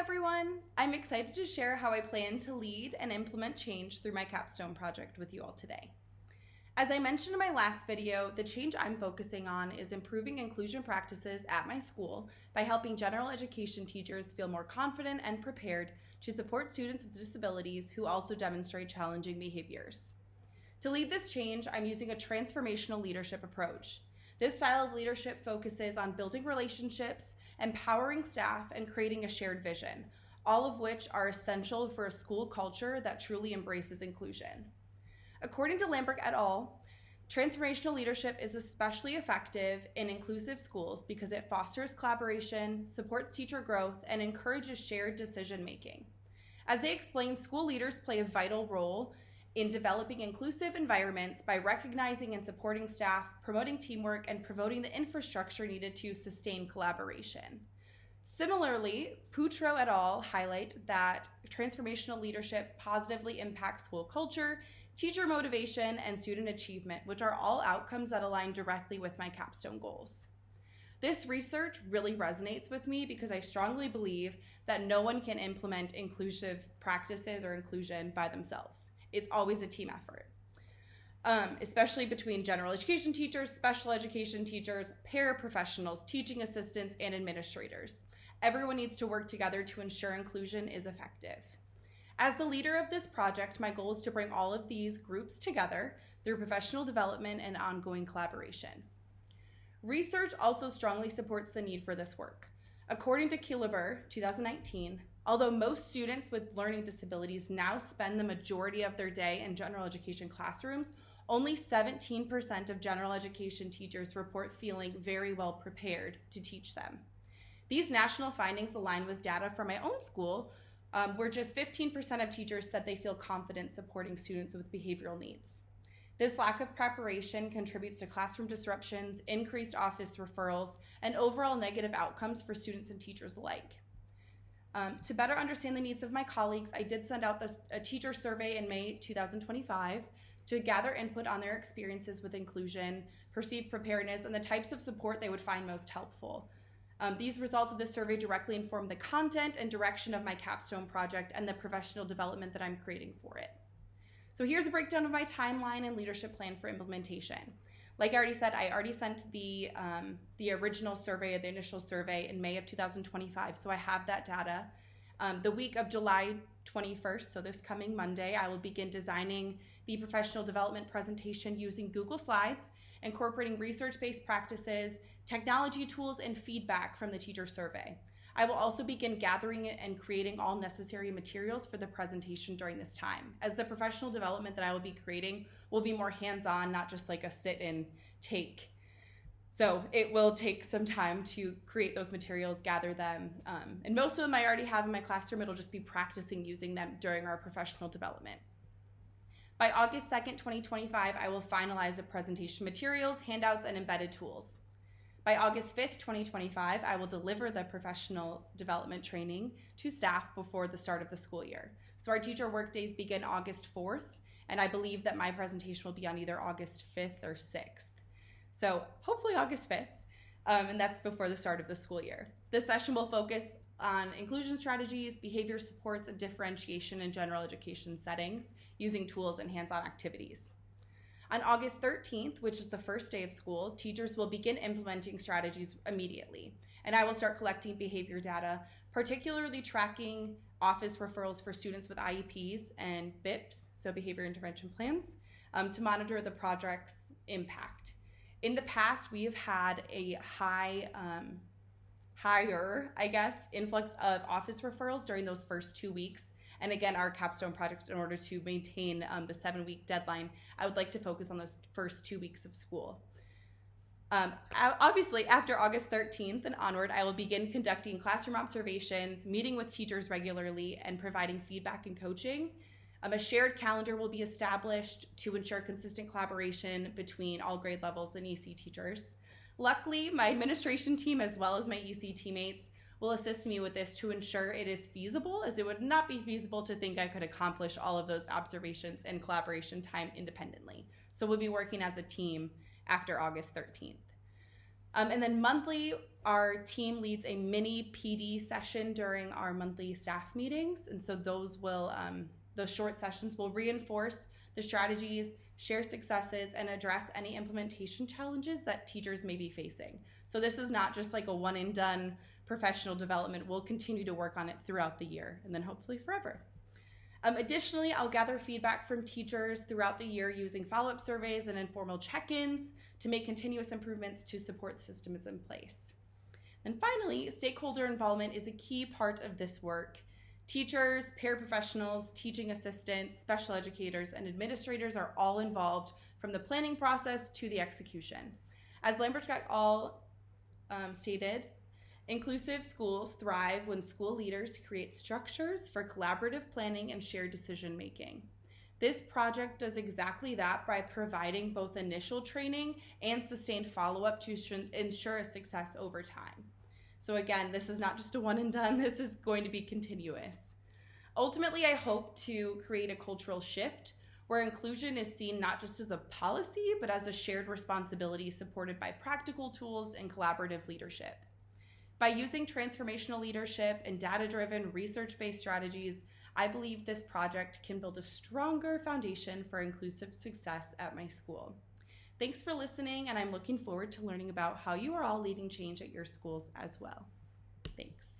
everyone! I'm excited to share how I plan to lead and implement change through my Capstone project with you all today. As I mentioned in my last video, the change I'm focusing on is improving inclusion practices at my school by helping general education teachers feel more confident and prepared to support students with disabilities who also demonstrate challenging behaviors. To lead this change, I'm using a transformational leadership approach. This style of leadership focuses on building relationships, empowering staff, and creating a shared vision, all of which are essential for a school culture that truly embraces inclusion. According to Lambert et al., transformational leadership is especially effective in inclusive schools because it fosters collaboration, supports teacher growth, and encourages shared decision-making. As they explain, school leaders play a vital role in developing inclusive environments by recognizing and supporting staff, promoting teamwork, and promoting the infrastructure needed to sustain collaboration. Similarly, Poutreau et al. Highlight that transformational leadership positively impacts school culture, teacher motivation, and student achievement, which are all outcomes that align directly with my Capstone goals. This research really resonates with me because I strongly believe that no one can implement inclusive practices or inclusion by themselves. It's always a team effort, especially between general education teachers, special education teachers, paraprofessionals, teaching assistants, and administrators. Everyone needs to work together to ensure inclusion is effective. As the leader of this project, my goal is to bring all of these groups together through professional development and ongoing collaboration. Research also strongly supports the need for this work. According to Killeber, 2019, although most students with learning disabilities now spend the majority of their day in general education classrooms, only 17% of general education teachers report feeling very well prepared to teach them. These national findings align with data from my own school, where just 15% of teachers said they feel confident supporting students with behavioral needs. This lack of preparation contributes to classroom disruptions, increased office referrals, and overall negative outcomes for students and teachers alike. To better understand the needs of my colleagues, I did send out a teacher survey in May 2025 to gather input on their experiences with inclusion, perceived preparedness, and the types of support they would find most helpful. These results of the survey directly inform the content and direction of my Capstone project and the professional development that I'm creating for it. So here's a breakdown of my timeline and leadership plan for implementation. Like I already said, I already sent the original survey, the initial survey in May of 2025, so I have that data. The week of July 21st, so this coming Monday, I will begin designing the professional development presentation using Google Slides, incorporating research-based practices, technology tools, and feedback from the teacher survey. I will also begin gathering and creating all necessary materials for the presentation during this time, as the professional development that I will be creating will be more hands-on, not just like a sit and take. So it will take some time to create those materials, gather them, and most of them I already have in my classroom. It'll just be practicing using them during our professional development. By August 2nd, 2025, I will finalize the presentation materials, handouts, and embedded tools. By August 5th, 2025, I will deliver the professional development training to staff before the start of the school year. So our teacher workdays begin August 4th, and I believe that my presentation will be on either August 5th or 6th. So hopefully August 5th, and that's before the start of the school year. This session will focus on inclusion strategies, behavior supports, and differentiation in general education settings using tools and hands-on activities. On August 13th, which is the first day of school, teachers will begin implementing strategies immediately, and I will start collecting behavior data, particularly tracking office referrals for students with IEPs and BIPs, so behavior intervention plans, to monitor the project's impact. In the past, we have had a higher, influx of office referrals during those first 2 weeks. And again, our Capstone project, in order to maintain the 7-week deadline, I would like to focus on those first 2 weeks of school. Obviously, after August 13th and onward, I will begin conducting classroom observations, meeting with teachers regularly, and providing feedback and coaching. A shared calendar will be established to ensure consistent collaboration between all grade levels and EC teachers. Luckily, my administration team, as well as my EC teammates, will assist me with this to ensure it is feasible, as it would not be feasible to think I could accomplish all of those observations and collaboration time independently. So we'll be working as a team after August 13th. And then monthly, Our team leads a mini PD session during our monthly staff meetings, and so those short sessions will reinforce the strategies, share successes, and address any implementation challenges that teachers may be facing. So this is not just like a one and done professional development. We'll continue to work on it throughout the year and then hopefully forever. Additionally, I'll gather feedback from teachers throughout the year using follow-up surveys and informal check-ins to make continuous improvements to support the systems in place. And finally, stakeholder involvement is a key part of this work. Teachers, paraprofessionals, teaching assistants, special educators, and administrators are all involved from the planning process to the execution. As Lambert et al. Stated, inclusive schools thrive when school leaders create structures for collaborative planning and shared decision making. This project does exactly that by providing both initial training and sustained follow-up to ensure a success over time. So again, this is not just a one and done, this is going to be continuous. Ultimately, I hope to create a cultural shift where inclusion is seen not just as a policy, but as a shared responsibility supported by practical tools and collaborative leadership. By using transformational leadership and data-driven, research-based strategies, I believe this project can build a stronger foundation for inclusive success at my school. Thanks for listening, and I'm looking forward to learning about how you are all leading change at your schools as well. Thanks.